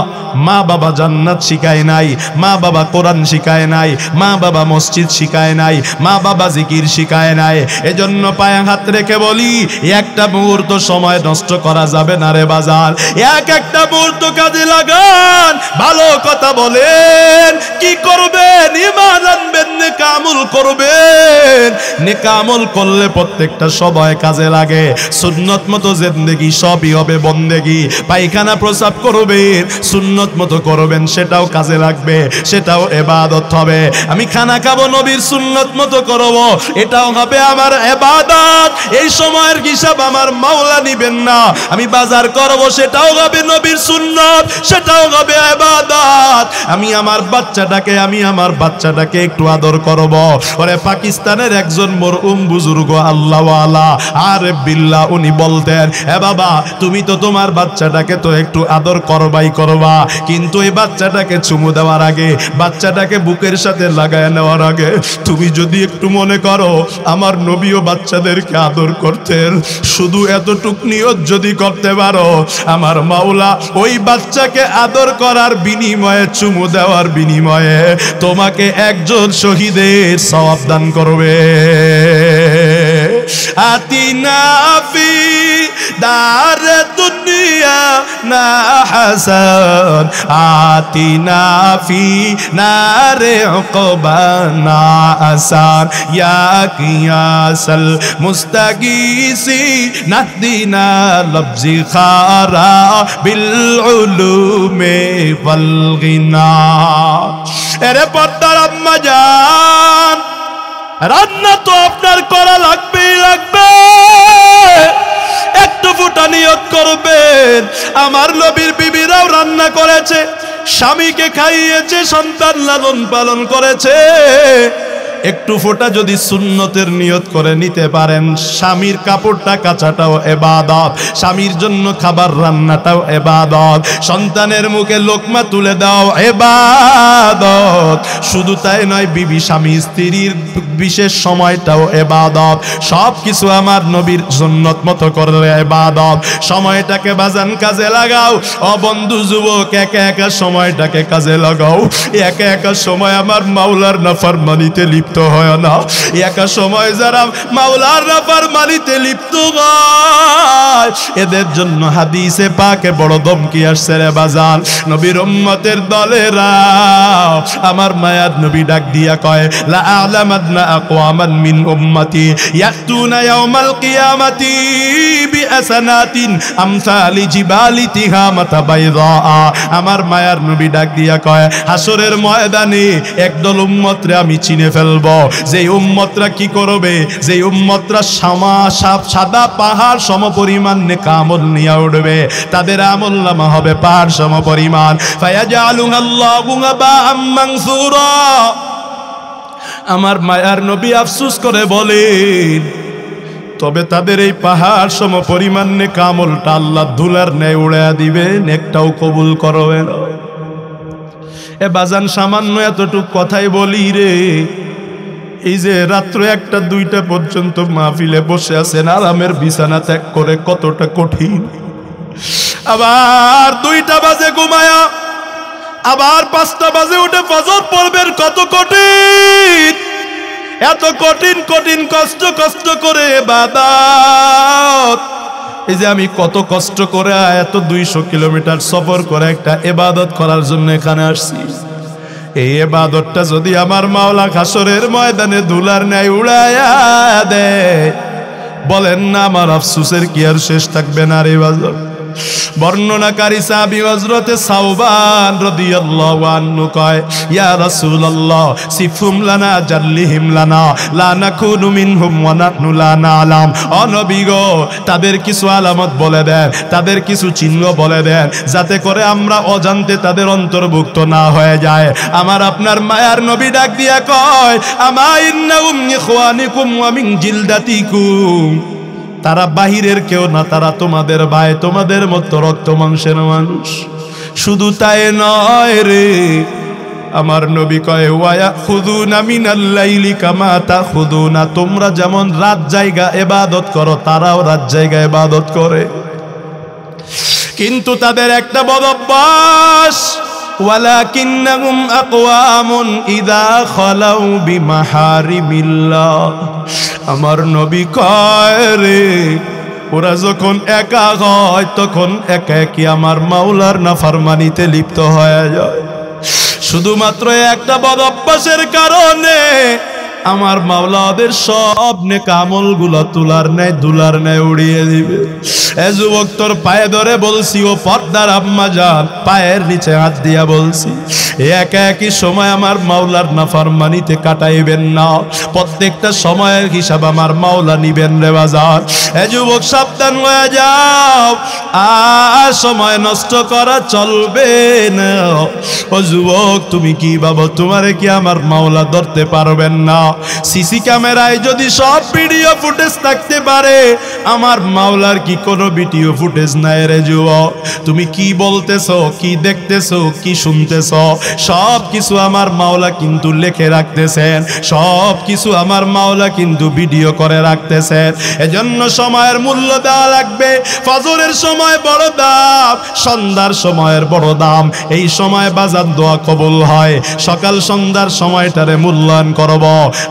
মা বাবা জান্নাত শিখায় নাই, মা বাবা কোরআন শিখায় নাই, মা বাবা মসজিদ শিখায় নাই, মা বাবা জিকির শিখায় নাই। এজন্য পায়ে হাত রেখে বলি, একটা মুহূর্ত সময় নষ্ট করা যাবে না রে বাজার। একটা মুহূর্ত কাজে লাগান, ভালো কথা বলেন, কি করবেন? ঈমান আনবেন, নেক আমল করবেন। নেক আমল করলে প্রত্যেকটা সময় কাজে লাগে। সুন্নত মতো জিন্দেগি সবই হবে বন্দেগি। পায়খানা প্রসাব করবেন, সুন্নত সুন্নত মতো করবেন, সেটাও কাজে লাগবে, সেটাও ইবাদত হবে। আমি খানা খাবো, নবীর সুন্নত মতো করব, এটাও হবে আমার ইবাদত। এই সময়ের হিসাব আমার মাওলা নিবেন না। আমি বাজার করব, সেটাও হবে নবীর সুন্নত, সেটাও হবে ইবাদত। আমি আমার বাচ্চাটাকে একটু আদর করব। ওরে পাকিস্তানের একজন মরহুম বুজুর্গ আল্লাহওয়ালা আরে বিল্লাহ, উনি বলতেন, এ বাবা তুমি তো তোমার বাচ্চাটাকে তো একটু আদর করবা, কিন্তু এই বাচ্চাটাকে চুমু দেওয়ার আগে, বাচ্চাটাকে বুকের সাথে লাগায় নেওয়ার আগে তুমি যদি একটু মনে করো আমার নবীও বাচ্চাদেরকে আদর করতেন, শুধু এতটুক নিয়ত যদি করতে পারো, আমার মাওলা ওই বাচ্চাকে আদর করার বিনিময়ে, চুমু দেওয়ার বিনিময়ে তোমাকে একজন শহীদের সওয়াব দান করবে। আতিনা ফি দার দুনিয়া না হাসান, আতিনা ফি নারে উকবা না আসান, ইয়া কিয়াসাল মুস্তাগীসি নাহদিনা লফজি খারা বিল উলুমে ওয়াল গিনা। এরে পর্দার আম্মা জান, রান্না তো আপনার করা লাগবেই লাগবে, একটু ফুটা নিয়ত করবেন। আমার নবীর বিবিরাও রান্না করেছে, স্বামীকে খাইয়েছে, সন্তান লালন পালন করেছে। একটু ফোঁটা যদি সুন্নতের নিয়ত করে নিতে পারেন, স্বামীর কাপড়টা কাচাটাও ইবাদত, স্বামীর জন্য খাবার রান্নাটাও ইবাদত, সন্তানের মুখে লোকমা তুলে দাও ইবাদত। শুধু তাই নয়, বিবি স্বামী স্ত্রীর বিশেষ সময়টাও ইবাদত। সব কিছু আমার নবীর সুন্নত মতো করলে ইবাদত। সময়টাকে বাজান কাজে লাগাও। ও বন্ধু যুবক, একা একা সময়টাকে কাজে লাগাও। একা একা সময় আমার মাওলার নাফরমানিতে লিপ্ত হয় না। একা সময় যারা মাওলার নাফরমানিতে লিপ্ত হয়, এদের জন্য হাদিসে পাকে বড় ধমকি আসছে রে বাজান। নবীর উম্মতের দলেরা, আমার মায়ার নবী ডাক দিয়া কয়, লা আ'লামান্না আকওয়ামান মিন উম্মতি ইয়াতুনা ইয়াউমাল কিয়ামাতি বিআসানাতিন আমসালি জিবালি তিহামাতা বাইদা। আমার মায়ার নবী ডাক দিয়া কয়, হাসরের ময়দানে একদল উম্মতরে আমি চিনে ফেলব। যে উম্মতরা কি করবে, যে উম্মতরা সাদা পাহাড় সমপরিমাণ নেক আমল নিয়ে উঠবে, তাদের আমলনামা হবে পাহাড় সমপরিমাণ। ফায়াজআলুল্লাহু আবাআম মানসুরা। আমার মায়ার নবী আফসোস করে বলেন, তবে তাদের এই পাহাড় সম পরিমাণ নেক আমলটা আল্লাহ ধুলার ন্যায় উড়াইয়া দিবেন, একটাও কবুল করবে না। এ বাজান, সামান্য এতটুক কথাই বলি রে। এই যে রাত্র 1টা 2টা পর্যন্ত মাহফিলে বসে আছেন, আরামের বিছানা ত্যাগ করে, কতটা কঠিন। আবার 2টা বাজে ঘুমায়া, আবার 5টা বাজে উঠে ফজর পড়বেন, কত কঠিন। এত কঠিন কঠিন কষ্ট করে ইবাদত। এই যে আমি কত কষ্ট করে এত 200 কিলোমিটার সফর করে একটা ইবাদত করার জন্য এখানে আসছি। এই ইবাদতটা যদি আমার মাওলা হাসরের ময়দানে ধুলার ন্যায় উড়াইয়া দেয়, বলেন না আমার আফসোসের কি আর শেষ থাকবে না রে বাজার। বর্ণনাকারী সাহাবী হযরতে সাওবান রাদিয়াল্লাহু আনহু কয়, ইয়া রাসূলুল্লাহ সিফহুম লানা জাল্লিহিম লানা লা নাকুনু মিনহুম ওয়া নাহনু লা না'লাম। ও নবী গো, তাদের কিছু আলামত বলে দেন, তাদের কিছু চিহ্ন বলে দেন, যাতে করে আমরা অজান্তে তাদের অন্তর্ভুক্ত না হয়ে যায়। আমার আপনার মায়ার নবী ডাক দিয়া কয়, আমা ইন্নাহুম ইখওয়ানিকুম ওয়া মিন জিলদাতিকুম। তারা বাহিরের কেউ না, তারা তোমাদের ভাই, তোমাদের মতো রক্ত মাংসের মানুষ। শুধু তাই নয় রে, আমার নবী কয়, ওয়ায়াখুযুনা মিনাল লাইলি কামা তাখুযুনা। তোমরা যেমন রাত জায়গা ইবাদত করো, তারাও রাত জায়গা ইবাদত করে। কিন্তু তাদের একটা বদ অভ্যাস, ওয়ালাকিন্নাহুম আকওয়ামুন ইযা খালাউ বিমাহারিমিল্লাহ। আমার নবী কয় রে, ওরা যখন একা হয়, তখন একা একই আমার মাওলার নাফরমানিতে লিপ্ত হয়ে যায়। শুধুমাত্র একটা বদ অভ্যাসের কারণে আমার মাওলা ওদের সব নেক আমলগুলো তুলার নেয় দুলার নেয় উড়িয়ে দিবে। এ যুবক তোর পায়ে ধরে বলছি, ও পর্দার আম্মা জান, পায়ের নিচে হাত দিয়া বলছি, একা একই সময় আমার মাওলার নাফরমানিতে কাটাইবেন না, প্রত্যেকটা সময়ের হিসাব আমার মাওলা নিবেন রে বাজার। এ যুবক সাবধান হয়ে যাও, আর সময় নষ্ট করা চলবে না। ও যুবক তুমি কি ভাবো তোমারে কি আমার মাওলা ধরতে পারবেন না? সিসি ক্যামেরায় যদি সব ভিডিও ফুটেজ থাকতে পারে, আমার মাওলার কি কোনো ভিডিও ফুটেজ নাই রে যুবক? তুমি কি বলতেছো, কি দেখতেছো, কি শুনতেছো, সব কিছু আমার মাওলা কিন্তু লিখে রাখতেছেন, সব কিছু আমার মাওলা কিন্তু ভিডিও করে রাখতেছেন। এজন্য সময়ের মূল্য দেওয়া লাগবে। ফজরের সময় বড় দাম, সন্ধ্যার সময়ের বড় দাম। এই সময় বাজার দোয়া কবুল হয়, সকাল সন্ধ্যার সময়টারে মূল্যায়ন করব।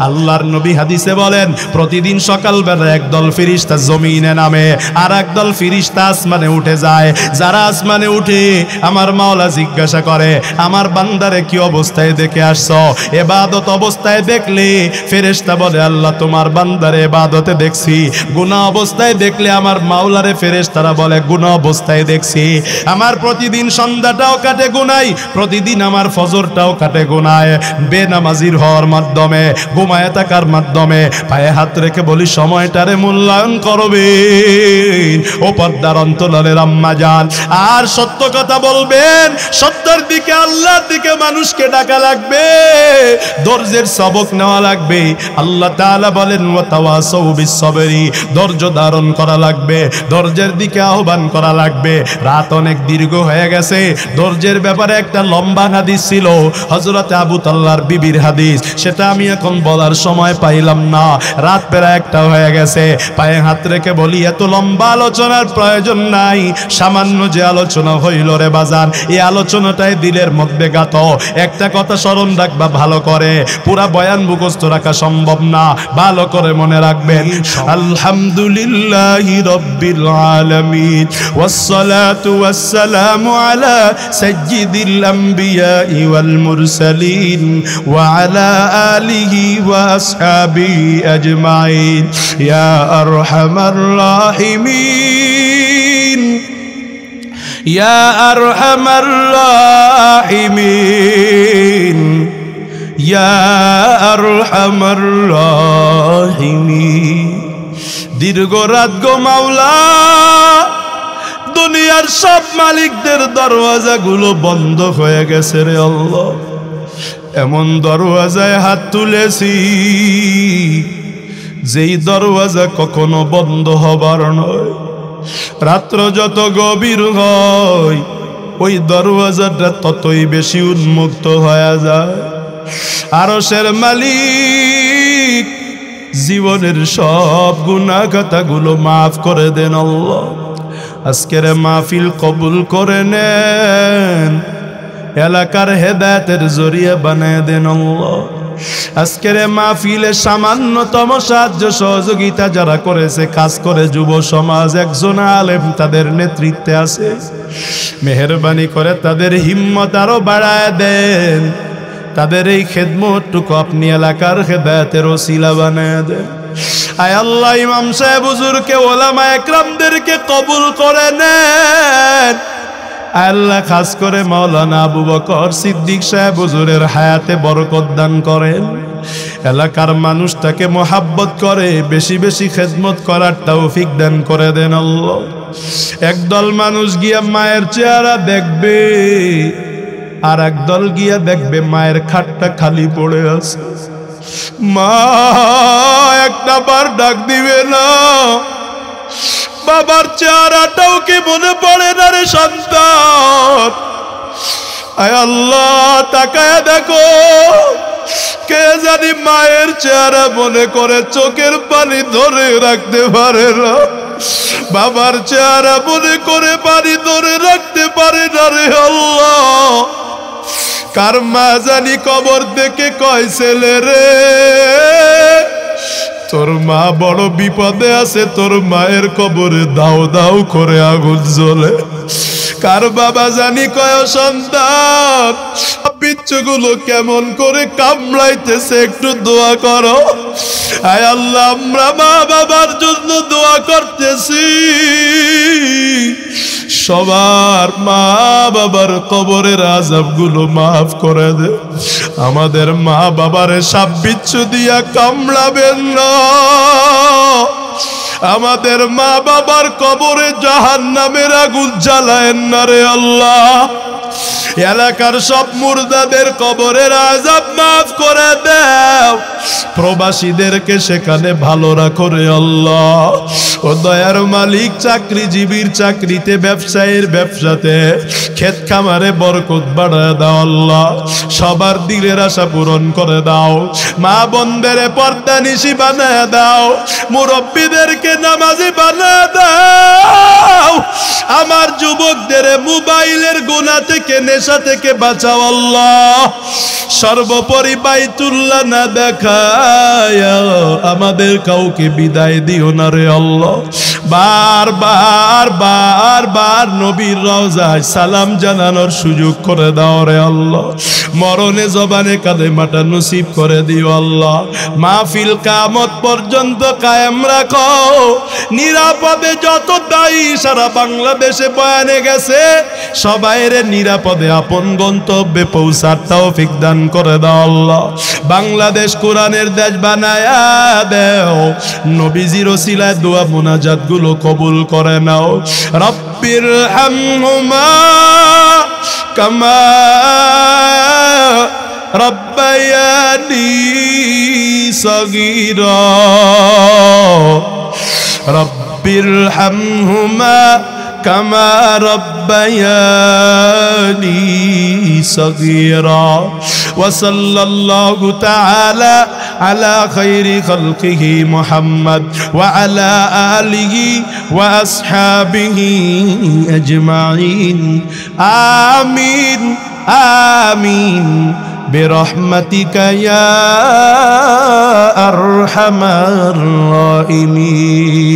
আল্লাহর নবী হাদিসে বলেন, প্রতিদিন সকালবেলা একদল ফেরেশতা জমিনে নামে, আর একদল ফেরেশতা আসমানে উঠে যায়। যারা আসমানে উঠে আমার মাওলা জিজ্ঞাসা করে, আমার বান্দারে কি অবস্থায় দেখে আসছো? ইবাদত অবস্থায় দেখলে ফেরেশতা বলে, আল্লাহ তোমার বান্দারে ইবাদতে দেখছি। গুনাহ অবস্থায় দেখলে আমার মাওলারে ফেরেশতারা বলে, গুনাহ অবস্থায় দেখছি। আমার প্রতিদিন সন্ধ্যাটাও কাটে গুনায়, প্রতিদিন আমার ফজরটাও কাটে গুনায়। বেনামাজির হওয়ার মাধ্যমে, ঘুমায় থাকার মাধ্যমে পায়ে হাত রেখে বলি, সময়টারে মূল্যায়ন করবে ও পর্দার অন্তরালের আম্মা জান। আর সত্য কথা বলবেন, সত্যের দিকে আল্লাহর দিকে মানুষকে ডাকা লাগবে, ধৈর্যের সবক নেওয়া লাগবে। আল্লাহ তাআলা বলেন, ওয়া তাওয়াসাউ বিস সাবরি, ধৈর্য ধারণ করা লাগবে, ধৈর্যের দিকে আহ্বান করা লাগবে। রাত অনেক দীর্ঘ হয়ে গেছে, ধৈর্যের ব্যাপারে একটা লম্বা হাদিস ছিল, হযরত আবু তাল্লার বিবির হাদিস, সেটা আমি এখন বলার সময় পাইলাম না, রাত প্রায় একটা হয়ে গেছে। পায়ে হাত রেখে বলি, এত লম্বা আলোচনার প্রয়োজন নাই, সামান্য যে আলোচনা হইল রে বাজান, এই আলোচনাটাই দিলের মধ্যে গাত। একটা কথা স্মরণ রাখবা ভালো করে, পুরা বয়ান মুখস্থ রাখা সম্ভব না, ভালো করে মনে রাখবেন। আলহামদুলিল্লাহি রাব্বিল আলামিন, ওয়াসসালাতু ওয়াসসালামু আলা সাইয়্যিদিল আমবিয়া ওয়াল মুরসালিন ওয়া আলা আলিহি ওয়া আসহাবিহি আজমাইন। ইয়া আরহামার রাহিমিন, ইয়া আরহামার রাহিমিন, ইয়া আরহামার রাহিমিন। দীর্ঘ রাত গো মাওলা, দুনিয়ার সব মালিকদের দরওয়াজাগুলো বন্ধ হয়ে গেছে রে আল্লাহ। এমন দরওয়াজায় হাত তুলেছি যেই দরওয়াজা কখনো বন্ধ হবার নয়। রাত্র যত গভীর হয়, ওই দরওয়াজাটা ততই বেশি উন্মুক্ত হয়ে যায়। আরশের মালিক জীবনের সব গুনাহ খাতাগুলো মাফ করে দেন আল্লাহ। আজকের মাহফিল কবুল করে নেন, এলাকার হেদায়েতের জরিয়া বানায় দেন আল্লাহ। আজকের মাহফিলে সামান্যতম সাহায্য সহযোগিতা যারা করেছে, কাজ করে যুব সমাজ, একজন আলেম তাদের নেতৃত্বে আছে, মেহেরবানি করে তাদের হিম্মত আরো বাড়ায় দেন। তাদের এই খেদমতটুকু আপনি এলাকার হেদায়েতের ওসিলা বানায় দেন। আয় আল্লাহ, ইমাম সাহেব হুজুরকে, ওলামা একরামদেরকে কবুল করে নেন। আল্লাহ খাস করে মাওলানা আবু বকর সিদ্দিক সাহেব হুজুরের হায়াতে বরকত দান করেন। এলাকার মানুষ তাকে মোহাব্বত করে, বেশি বেশি খেদমত করার তৌফিক দান করে দেন আল্লাহ। একদল মানুষ গিয়া মায়ের চেহারা দেখবে, আর একদল গিয়া দেখবে মায়ের খাটটা খালি পড়ে আছে। মা একটা বার ডাক দিবে না, বাবার চেহারাটাও কি মনে পড়ে না রে সন্তান? আয় আল্লাহ, তাকায় দেখো, কে জানি মায়ের চেহারা মনে করে চোখের পানি ধরে রাখতে পারে না, বাবার চেহারা মনে করে পানি ধরে রাখতে পারে না রে আল্লাহ। কার মা জানি কবর দেখে কয়, ছেলে রে তোর মা বড় বিপদে আছে, তোর মায়ের কবরে দাও দাও করে আগুন জ্বলে। কার বাবা জানি কয়, সন্তান বিচ্ছুগুলো কেমন করে কামড়াইতেছে একটু দোয়া করো। আয় আল্লাহ, আমরা মা বাবার জন্য দোয়া করতেছি, সবার মা বাবার কবরের আযাবগুলো মাফ করে দে। আমাদের মা বাবারে সাপ বিচ্ছু দিয়া কামড়াবেন না। আমাদের মা বাবার কবরে জাহান্নামের আগুন জ্বালায়েন না রে আল্লাহ। এলাকার সব মুর্দাদের কবরের আযাব মাফ করে দাও। প্রবাসীদেরকে সেখানে ভালো রাখো রে আল্লাহ। ও দয়ার মালিক, চাকরিজীবীর চাকরিতে, ব্যবসায়ীর ব্যবসাতে, ক্ষেত খামারে বরকত বাড়ায় দাও আল্লাহ। সবার দিলের আশা পূরণ করে দাও। মা বোনদের পর্দানিশী বানায় দাও। মুরব্বীদেরকে নামাজি বানায় দাও। আমার যুবকদের মোবাইলের গুনাহ থেকে, নেশা থেকে বাঁচাও আল্লাহ। সর্বোপরি বাইতুল্লাহ না দেখায় আমাদের কাউকে বিদায় দিও না রে আল্লাহ। বার নবীর রওজায় সালাম জানানোর সুযোগ করে দাও রে আল্লাহ। মরণে জবানে কালেমাটা নসিব করে দিও আল্লাহ। মাহফিল কিয়ামত পর্যন্ত কায়েম রাখো। নিরাপদে যত দায়ী সারা বাংলাদেশে বয়ানে গেছে, সবাইরে নিরাপদে আপন গন্তব্যে পৌঁছার তৌফিক দান করে দাও আল্লাহ। বাংলাদেশ কোরআনের দেশ বানায়া দাও। নবীজির ওসিলায় দোয়া মুনাজাত গুলো কবুল করে নাও। রব্বির হামহুমা কামা রব্বায়ানি সগীরা। রব্বির হামহুমা كما ربياني صغيرا. وصلى الله تعالى على خير خلقه محمد وعلى آله وأصحابه أجمعين. آمين آمين برحمتك يا أرحم الراحمين.